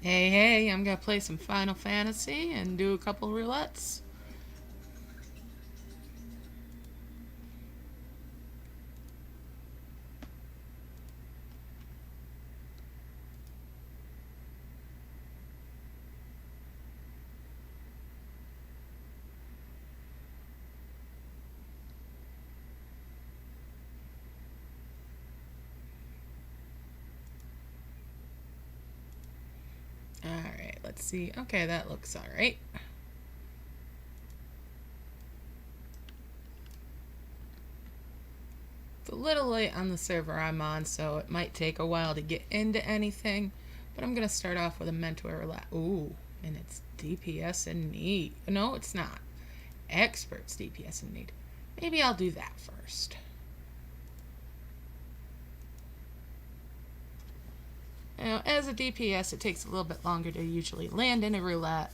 Hey, hey, I'm gonna play some Final Fantasy and do a couple roulettes. Alright, let's see. Okay, that looks alright. It's a little late on the server I'm on, so it might take a while to get into anything. But I'm gonna start off with a mentor roulette. Ooh, and it's DPS in need. No, it's not. Experts DPS in need. Maybe I'll do that first. Now, as a DPS, it takes a little bit longer to usually land in a roulette,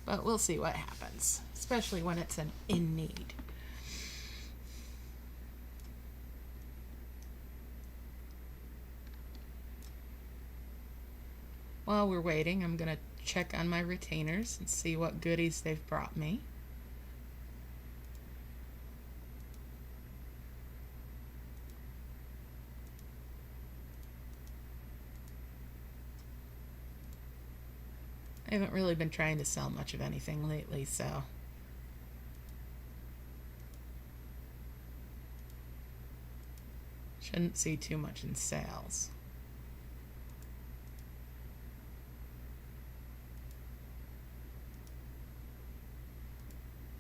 but we'll see what happens, especially when it's an in need. While we're waiting, I'm going to check on my retainers and see what goodies they've brought me. I haven't really been trying to sell much of anything lately, so shouldn't see too much in sales.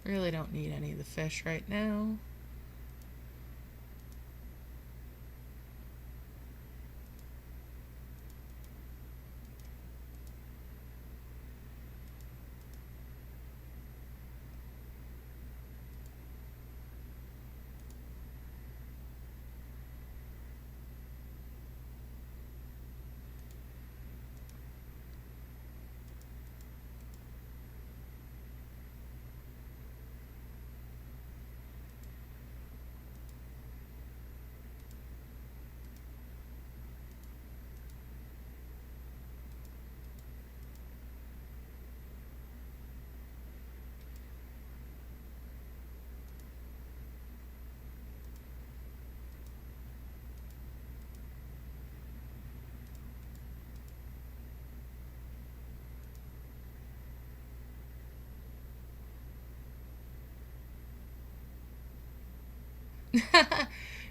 Really don't need any of the fish right now.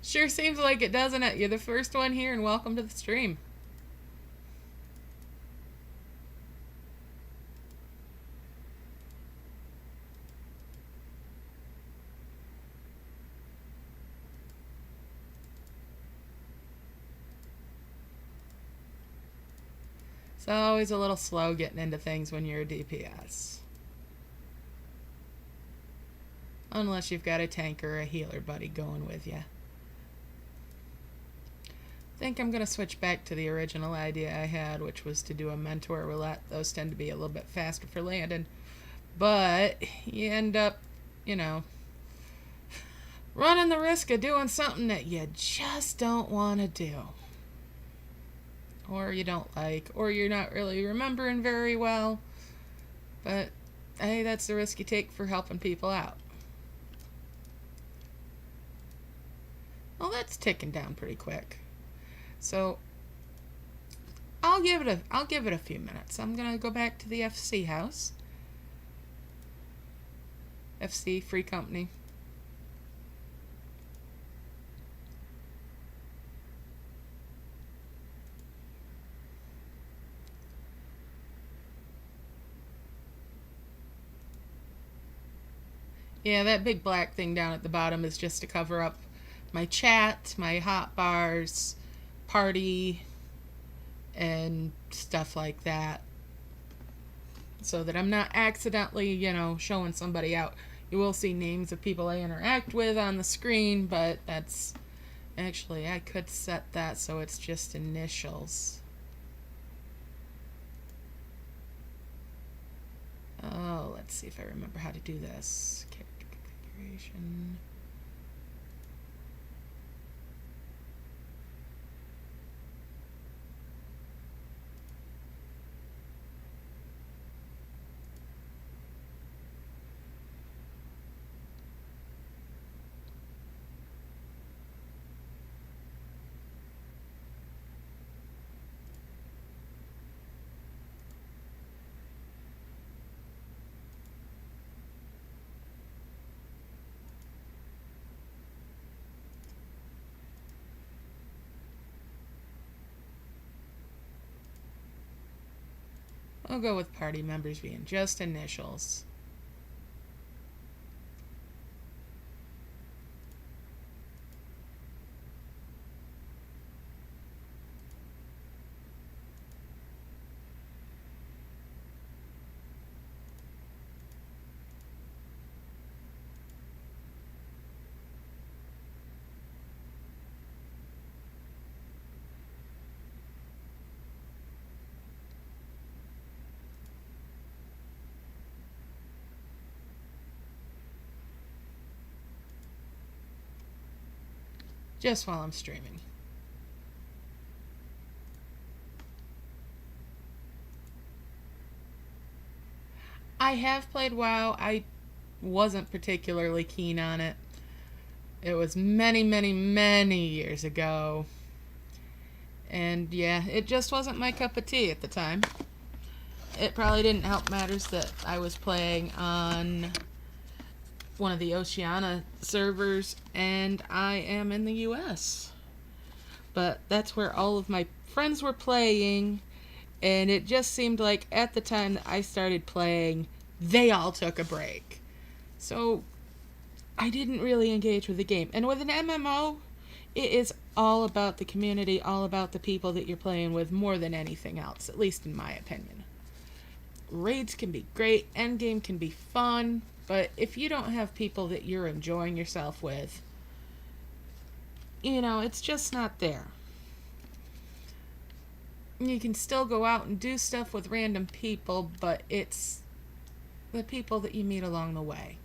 Sure seems like it, doesn't it? You're the first one here, and welcome to the stream. It's always a little slow getting into things when you're a DPS. Unless you've got a tank or a healer buddy going with you. I think I'm going to switch back to the original idea I had, which was to do a mentor roulette. Those tend to be a little bit faster for landing. But you end up, you know, running the risk of doing something that you just don't want to do. Or you don't like, or you're not really remembering very well. But hey, that's the risk you take for helping people out. Well, that's ticking down pretty quick. So I'll give it a few minutes. I'm gonna go back to the FC house. FC free company. Yeah, that big black thing down at the bottom is just to cover up my chat, my hotbars, party, and stuff like that. So that I'm not accidentally, showing somebody out. You will see names of people I interact with on the screen, but that's... Actually, I could set that so it's just initials. Oh, let's see if I remember how to do this. Character configuration. We'll go with party members being just initials. Just while I'm streaming. I have played WoW. I wasn't particularly keen on it. It was many, many, many years ago. And yeah, it just wasn't my cup of tea at the time. It probably didn't help matters that I was playing on one of the Oceania servers, and I am in the US. But that's where all of my friends were playing, and it just seemed like at the time that I started playing, they all took a break. So I didn't really engage with the game. And with an MMO, it is all about the community, all about the people that you're playing with more than anything else, at least in my opinion. Raids can be great, endgame can be fun, but if you don't have people that you're enjoying yourself with, it's just not there. You can still go out and do stuff with random people, but it's the people that you meet along the way.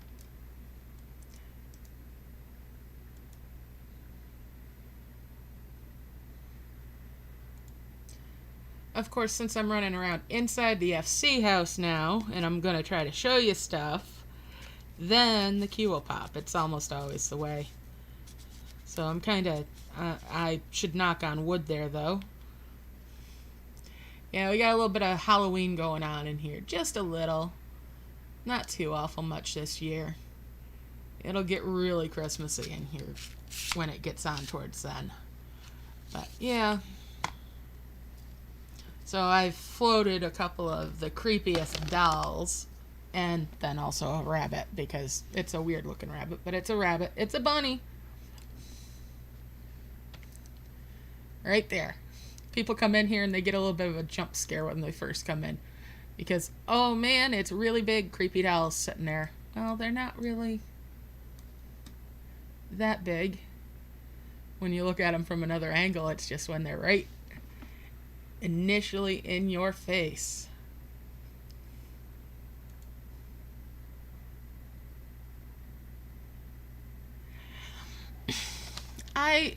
Of course, since I'm running around inside the FC house now, and I'm going to try to show you stuff, then the queue will pop. It's almost always the way. So I'm kind of... I should knock on wood there, though. Yeah, we got a little bit of Halloween going on in here. Just a little. Not too awful much this year. It'll get really Christmassy in here when it gets on towards then. But, yeah... So I've floated a couple of the creepiest dolls, and then also a rabbit, because it's a weird looking rabbit, but it's a rabbit. It's a bunny. Right there. People come in here and they get a little bit of a jump scare when they first come in, because, oh man, it's really big creepy dolls sitting there. Well, they're not really that big. When you look at them from another angle, it's just when they're right initially in your face.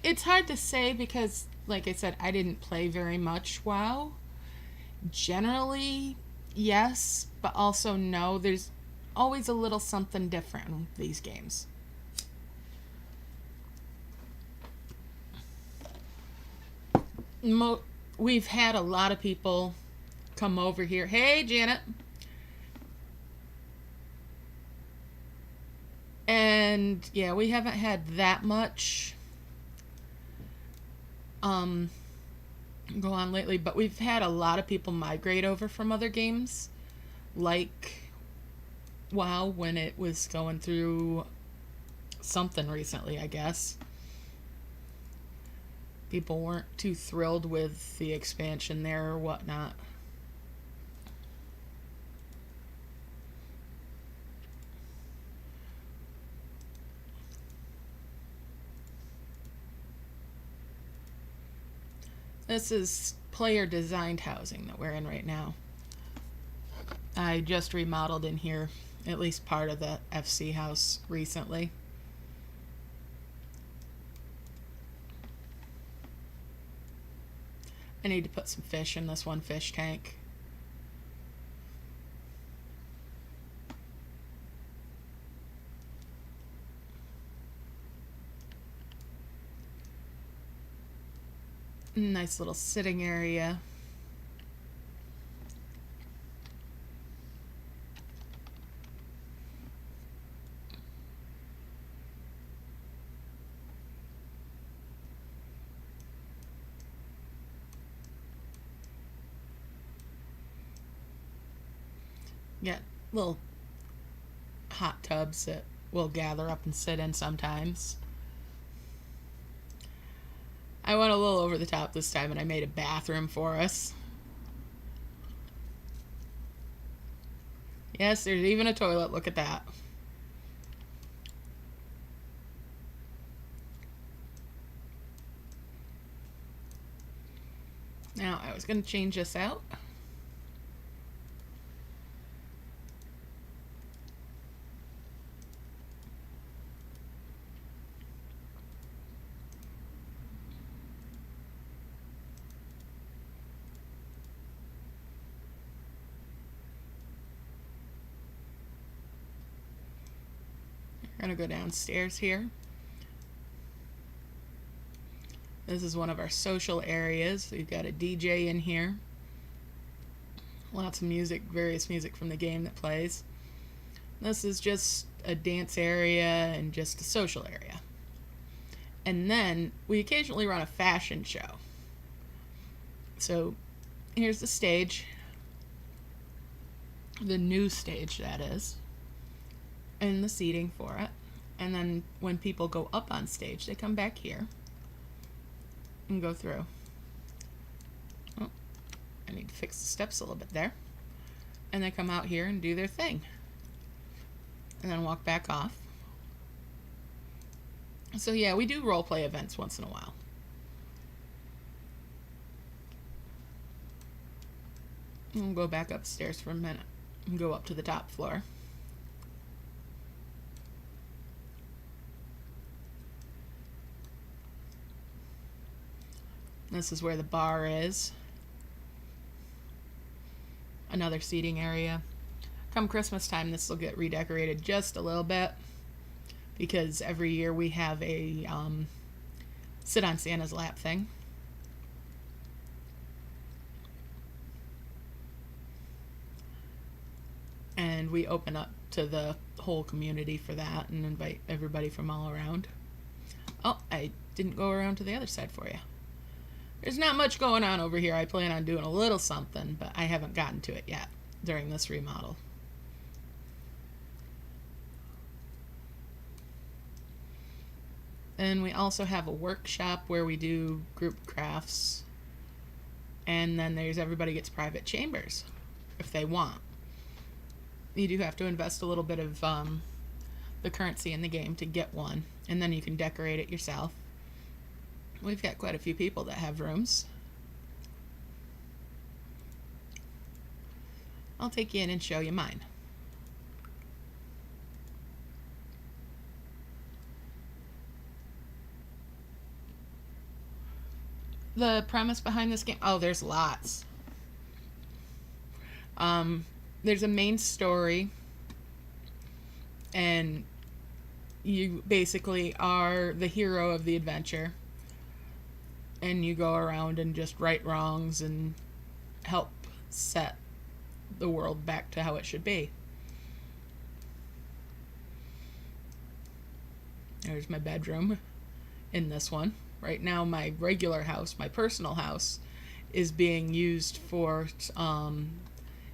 It's hard to say because, like I said, I didn't play very much WoW. Generally, yes, but also no. There's always a little something different in these games. We've had a lot of people come over here. Hey, Janet. And yeah, we haven't had that much go on lately, but we've had a lot of people migrate over from other games, like WoW, when it was going through something recently, I guess. People weren't too thrilled with the expansion there or whatnot. This is player designed housing that we're in right now. I just remodeled in here, at least part of the FC house recently. I need to put some fish in this one fish tank. Nice little sitting area. Got little hot tubs that we'll gather up and sit in sometimes. I went a little over the top this time and I made a bathroom for us. Yes, there's even a toilet. Look at that. Now, I was going to change this out. We're going to go downstairs here. This is one of our social areas. We've got a DJ in here. Lots of music, various music from the game that plays. This is just a dance area and just a social area. And then we occasionally run a fashion show. So here's the stage. The new stage, that is. And the seating for it. And then when people go up on stage, they come back here and go through. Oh, I need to fix the steps a little bit there. And they come out here and do their thing. And then walk back off. So yeah, we do role play events once in a while. And we'll go back upstairs for a minute and go up to the top floor. This is where the bar is. Another seating area. Come Christmas time, this will get redecorated just a little bit because every year we have a sit on Santa's lap thing. And we open up to the whole community for that and invite everybody from all around. Oh, I didn't go around to the other side for you. There's not much going on over here. I plan on doing a little something, but I haven't gotten to it yet during this remodel. And we also have a workshop where we do group crafts. And then there's everybody gets private chambers if they want. You do have to invest a little bit of the currency in the game to get one. And then you can decorate it yourself. We've got quite a few people that have rooms. I'll take you in and show you mine. The premise behind this game, oh, there's lots. There's a main story, and you basically are the hero of the adventure. And you go around and just right wrongs and help set the world back to how it should be. There's my bedroom in this one. Right now my regular house, my personal house, is being used for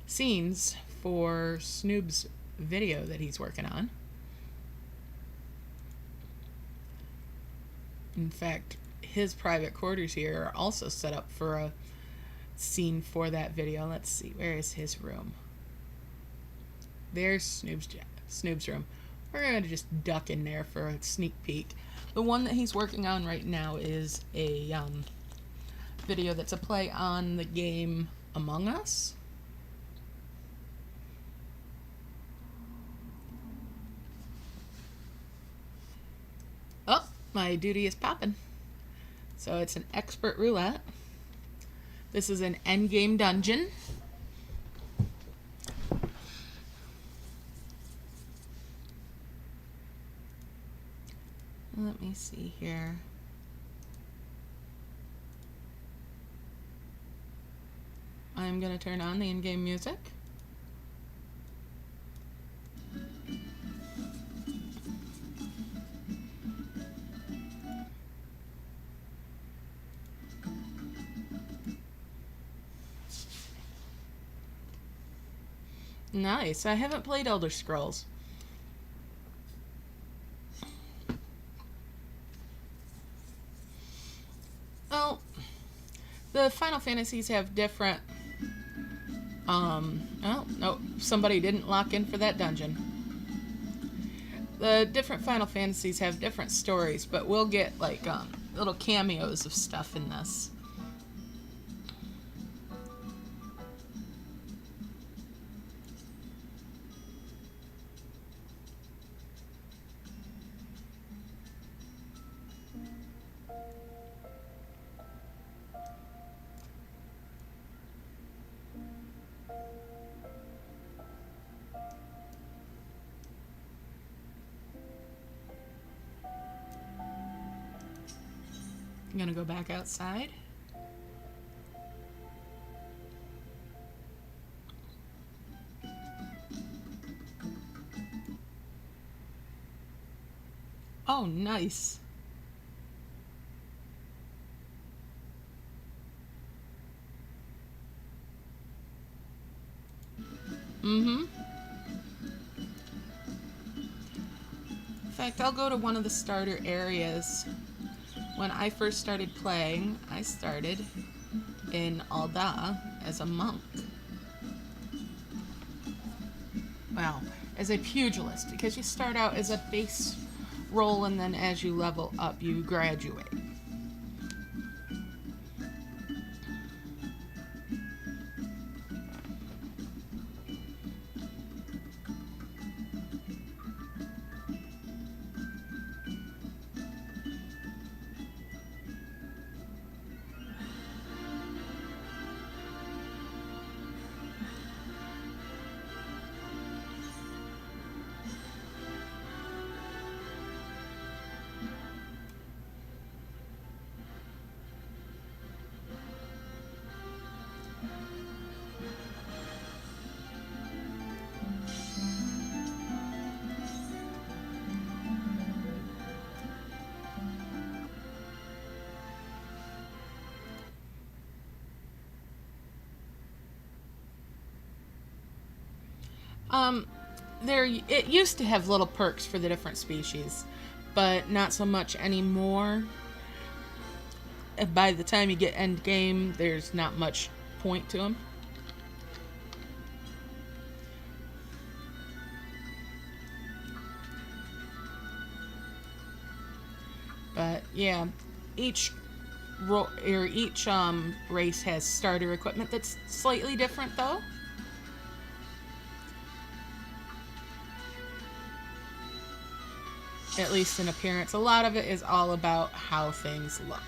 scenes for Snoob's video that he's working on. In fact, his private quarters here are also set up for a scene for that video. Let's see, where is his room? There's Snoob's room. We're going to just duck in there for a sneak peek. The one that he's working on right now is a video that's a play on the game Among Us. Oh, my duty is popping. So it's an expert roulette. This is an endgame dungeon. Let me see here. I'm going to turn on the in-game music. Nice. I haven't played Elder Scrolls. Well, the Final Fantasies have different. Oh, no, somebody didn't lock in for that dungeon. The different Final Fantasies have different stories, but we'll get like little cameos of stuff in this. I'm gonna go back outside. Oh, nice. Mm-hmm. In fact, I'll go to one of the starter areas. When I first started playing, I started in Alda as a monk. Well, as a pugilist, because you start out as a base role and then as you level up, you graduate. It used to have little perks for the different species, but not so much anymore. By the time you get end game, there's not much point to them. But yeah, each race has starter equipment that's slightly different, though. At least in appearance. A lot of it is all about how things look.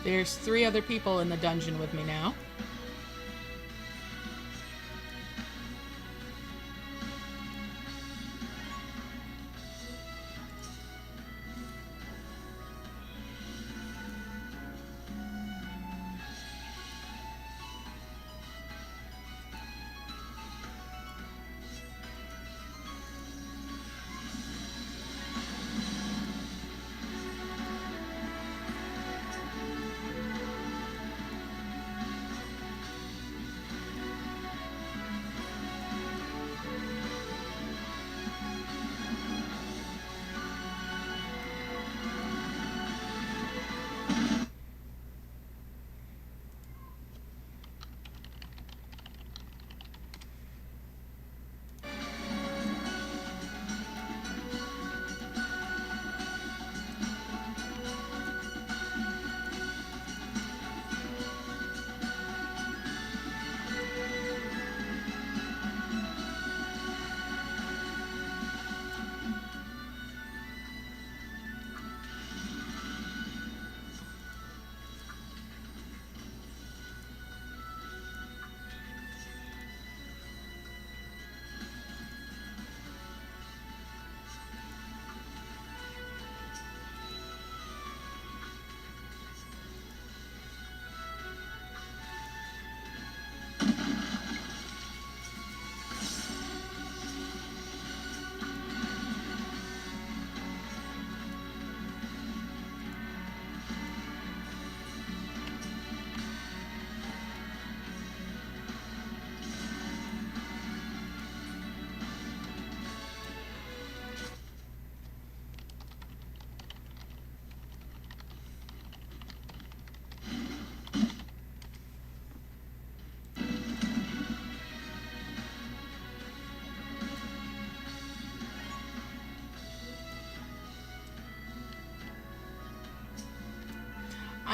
There's 3 other people in the dungeon with me now.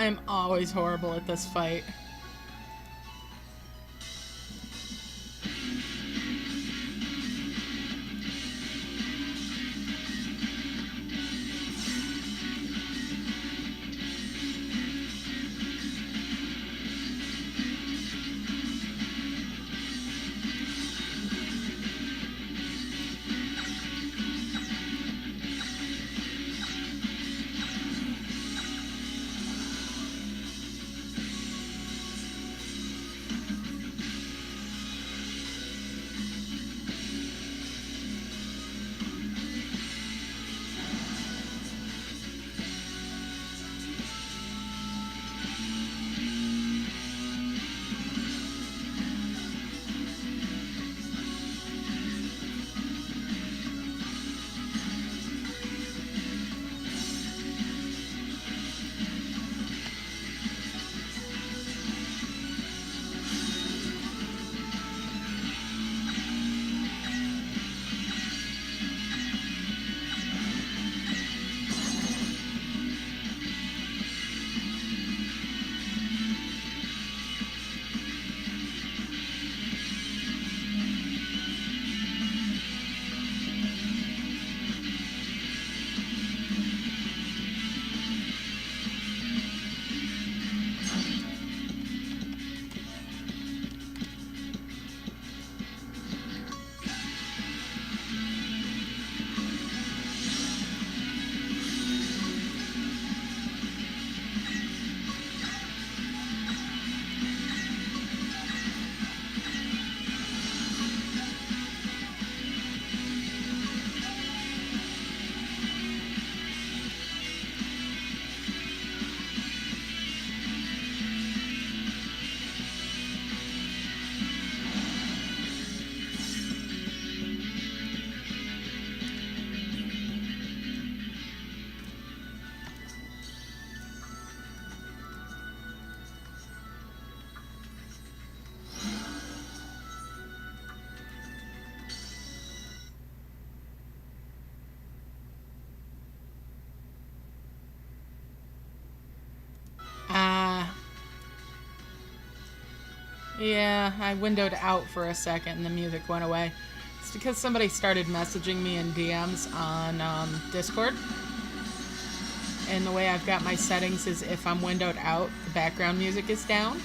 I am always horrible at this fight. Yeah, I windowed out for a second and the music went away. It's because somebody started messaging me in DMs on Discord. And the way I've got my settings is if I'm windowed out, the background music is down.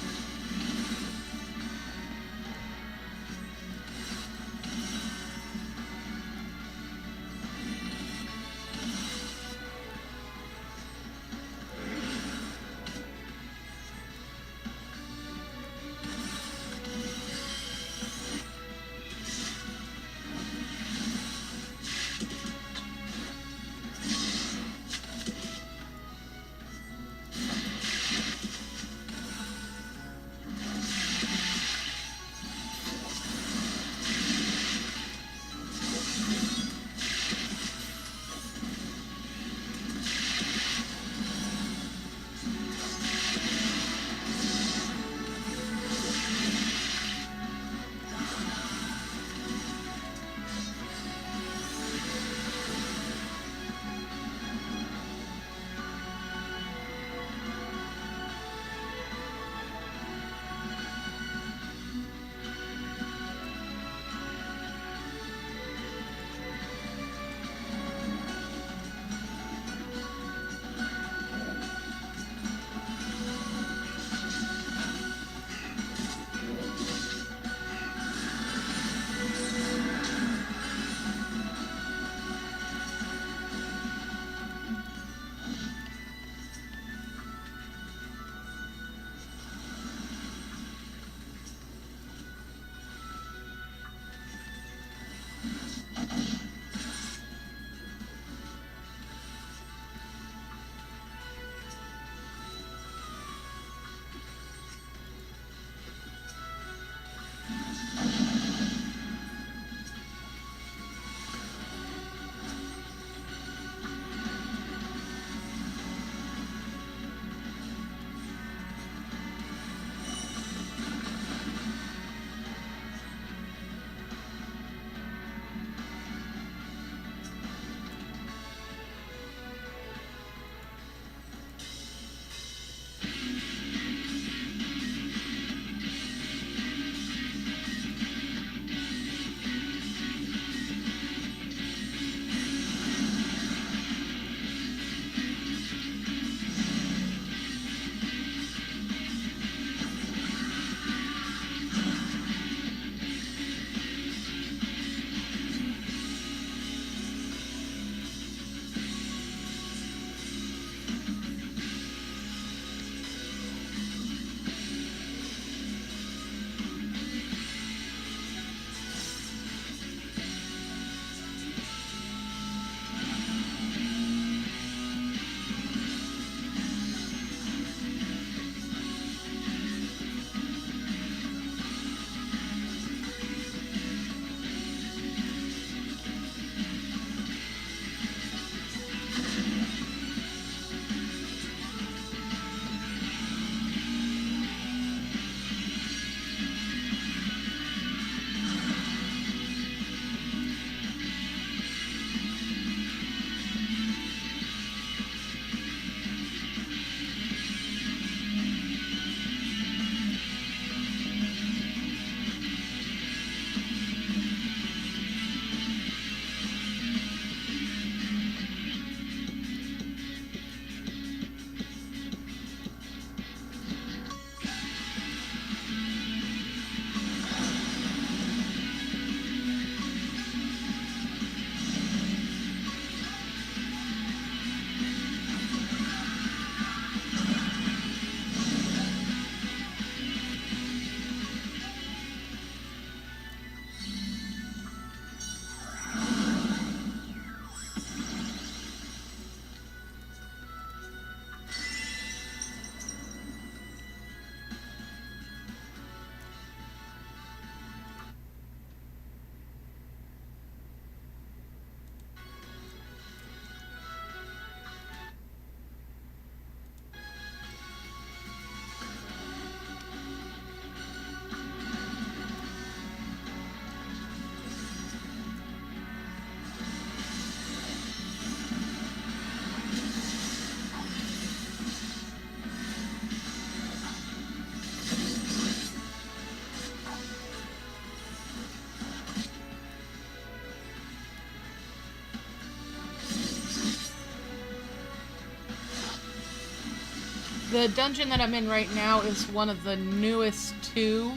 The dungeon that I'm in right now is one of the newest two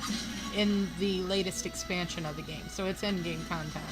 in the latest expansion of the game, so it's in-game content.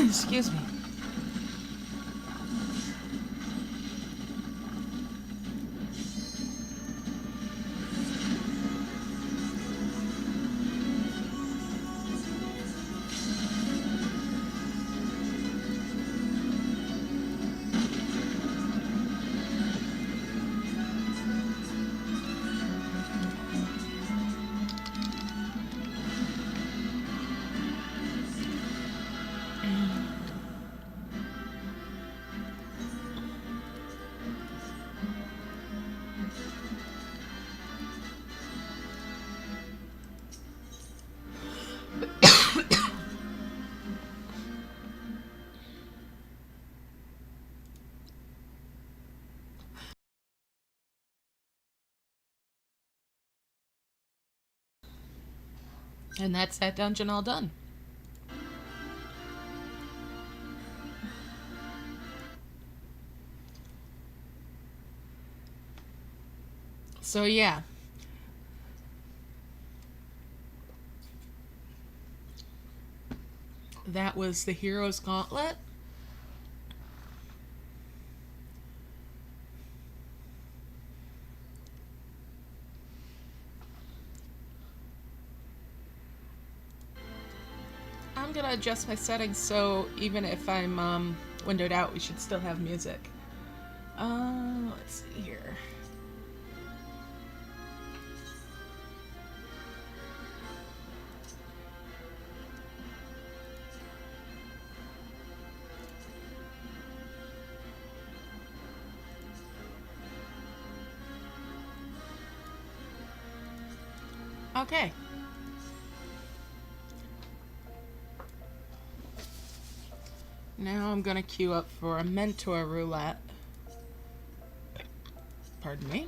Excuse me. And that's that dungeon all done. So yeah. That was the Hero's Gauntlet. I'm gonna adjust my settings so even if I'm windowed out, we should still have music. Let's see here. Okay. Now I'm gonna queue up for a mentor roulette. Pardon me.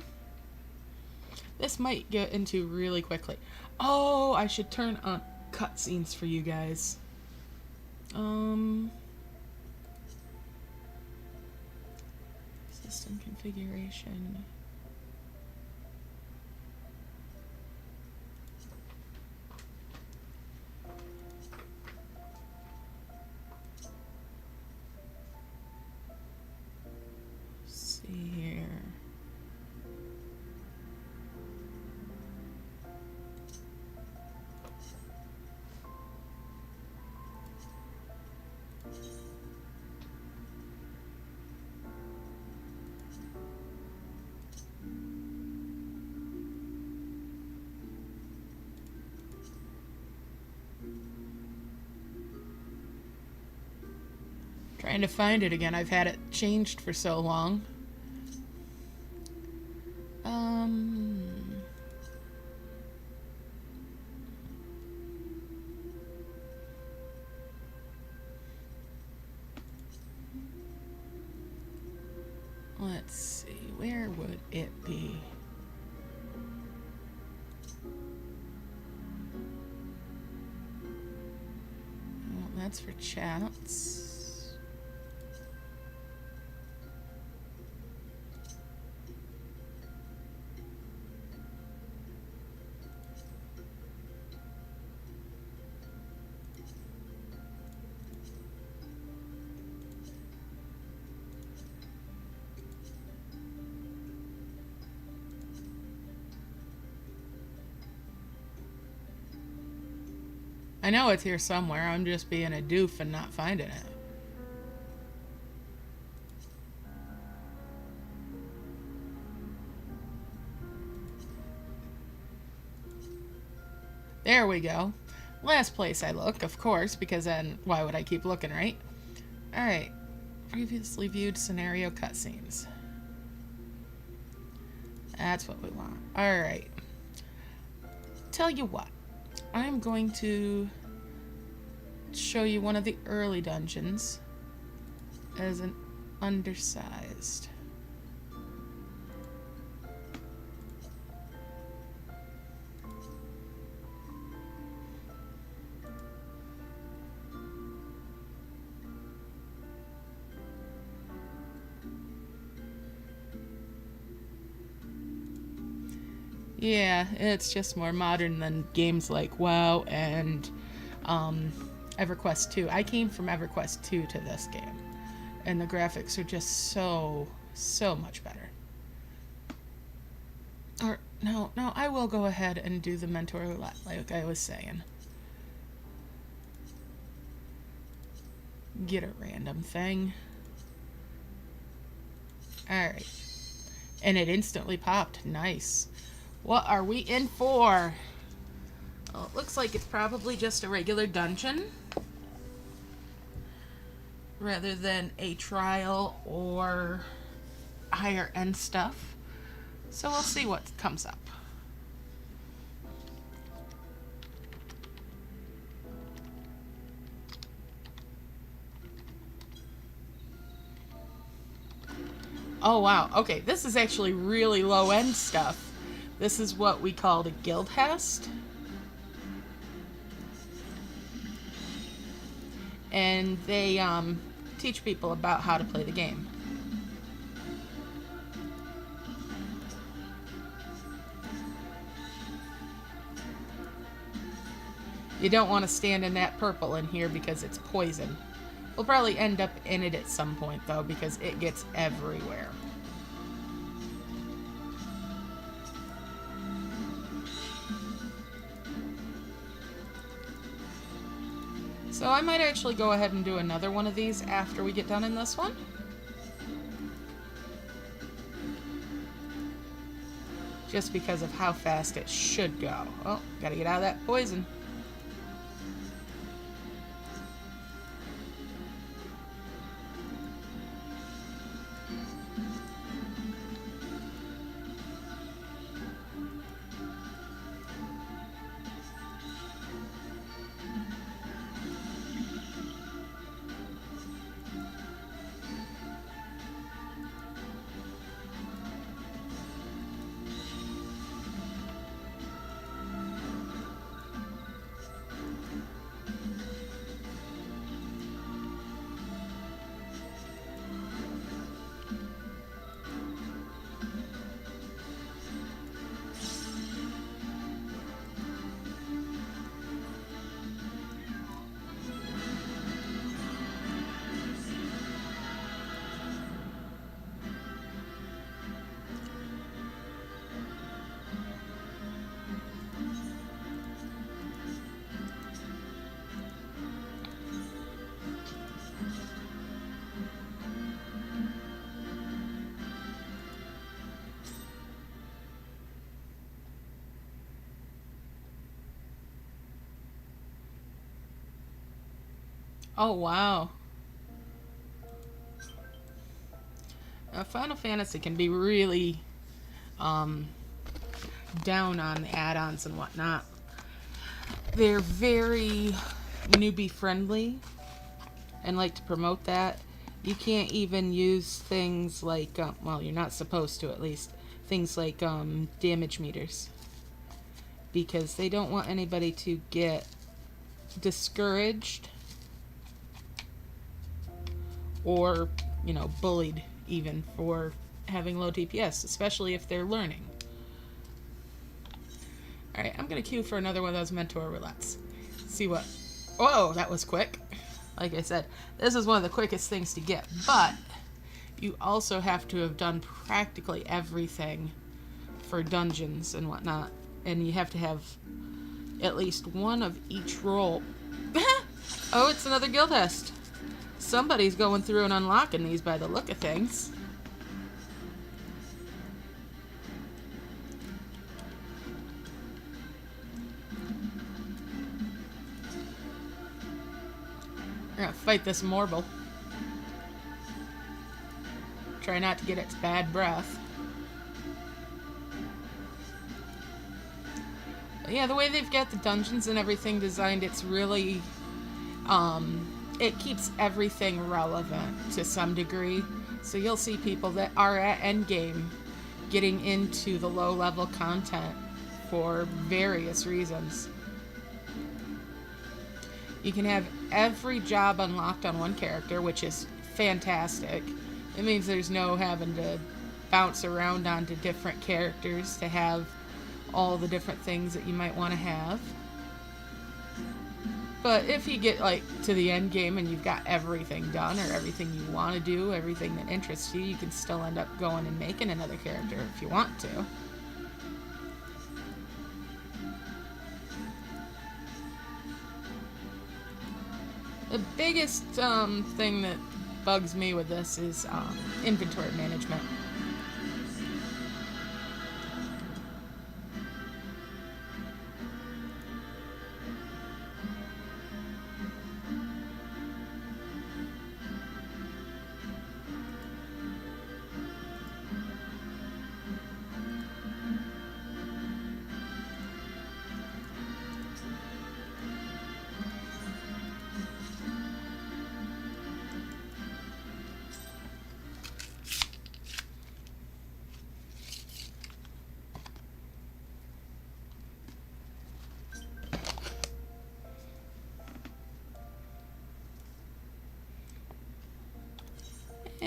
This might get into really quickly. Oh, I should turn on cutscenes for you guys. System configuration. See here. Trying to find it again. I've had it changed for so long. Let's see, where would it be? Well, that's for chats. I know it's here somewhere. I'm just being a doof and not finding it. There we go. Last place I look, of course, because then why would I keep looking, right? Alright. Previously viewed scenario cutscenes. That's what we want. Alright. Tell you what. I'm going to show you one of the early dungeons as an undersized. Yeah, it's just more modern than games like WoW and EverQuest 2. I came from EverQuest 2 to this game, and the graphics are just so much better. Or, no, I will go ahead and do the mentor roulette, like I was saying. Get a random thing. Alright. And it instantly popped. Nice. What are we in for? Well, it looks like it's probably just a regular dungeon rather than a trial or higher end stuff. So we'll see what comes up. Oh wow, okay, this is actually really low end stuff. This is what we call the guild hast. and they teach people about how to play the game. You don't want to stand in that purple in here because it's poison. We'll probably end up in it at some point, though, because it gets everywhere. So I might actually go ahead and do another one of these after we get done in this one. Just because of how fast it should go. Oh, gotta get out of that poison. Oh, wow. Final Fantasy can be really down on the add-ons and whatnot. They're very newbie friendly and like to promote that. You can't even use things like, well, you're not supposed to at least, things like damage meters. Because they don't want anybody to get discouraged or, you know, bullied even for having low DPS, especially if they're learning. Alright, I'm going to queue for another one of those mentor roulettes. See what... Whoa, that was quick. Like I said, this is one of the quickest things to get, but you also have to have done practically everything for dungeons and whatnot, and you have to have at least one of each role. Oh, it's another guild test. Somebody's going through and unlocking these by the look of things. We're gonna fight this Morble. Try not to get its bad breath. But yeah, the way they've got the dungeons and everything designed, it's really... it keeps everything relevant to some degree. So you'll see people that are at endgame getting into the low-level content for various reasons. You can have every job unlocked on one character, which is fantastic. It means there's no having to bounce around onto different characters to have all the different things that you might want to have. But if you get, like, to the end game and you've got everything done, or everything you want to do, everything that interests you, you can still end up going and making another character if you want to. The biggest thing that bugs me with this is inventory management.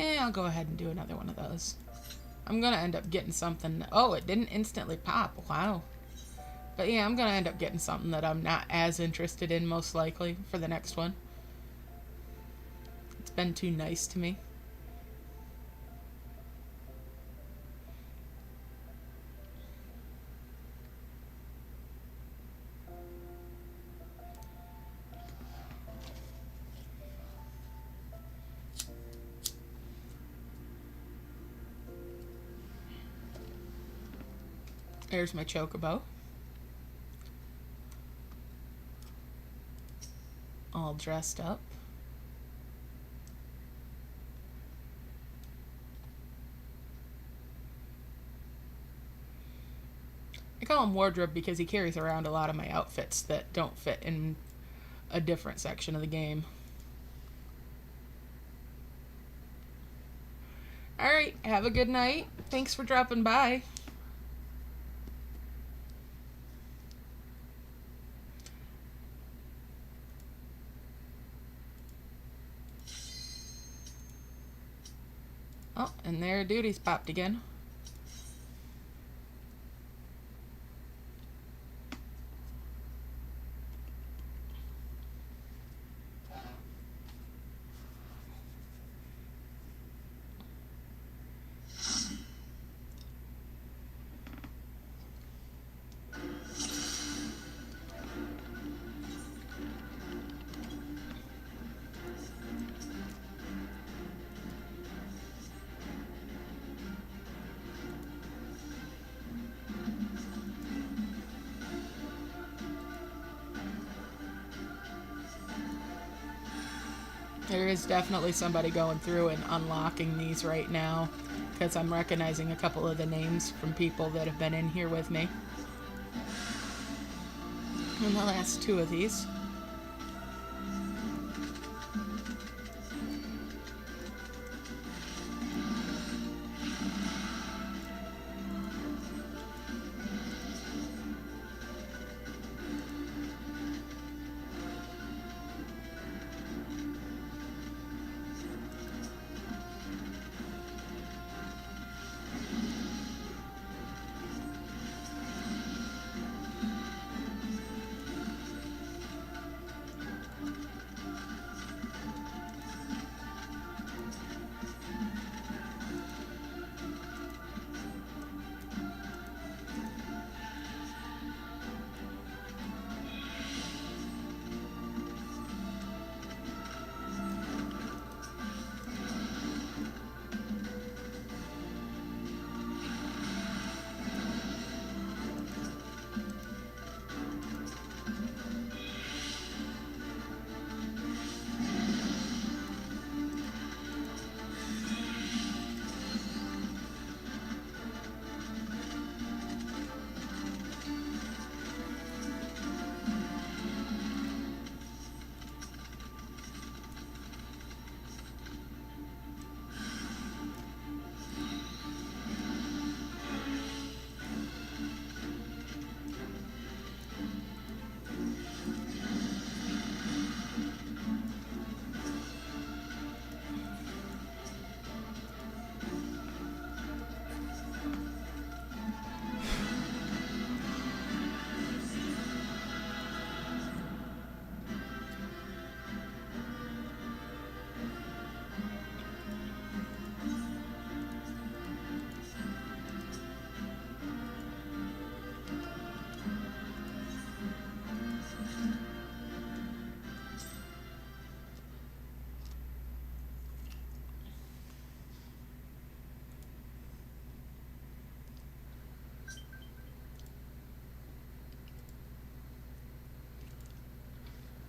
I'll go ahead and do another one of those. I'm gonna end up getting something. Oh, it didn't instantly pop. Wow. But yeah, I'm gonna end up getting something that I'm not as interested in, most likely, for the next one. It's been too nice to me. There's my chocobo. All dressed up. I call him wardrobe because he carries around a lot of my outfits that don't fit in a different section of the game. Alright, have a good night. Thanks for dropping by. Oh, and there duty's popped again. There is definitely somebody going through and unlocking these right now, because I'm recognizing a couple of the names from people that have been in here with me. And the last two of these.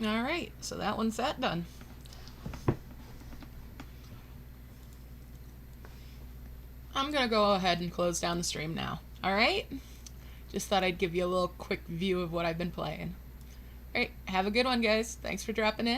Alright, so that one's that done. I'm gonna go ahead and close down the stream now. Alright? Just thought I'd give you a little quick view of what I've been playing. Alright, have a good one, guys. Thanks for dropping in.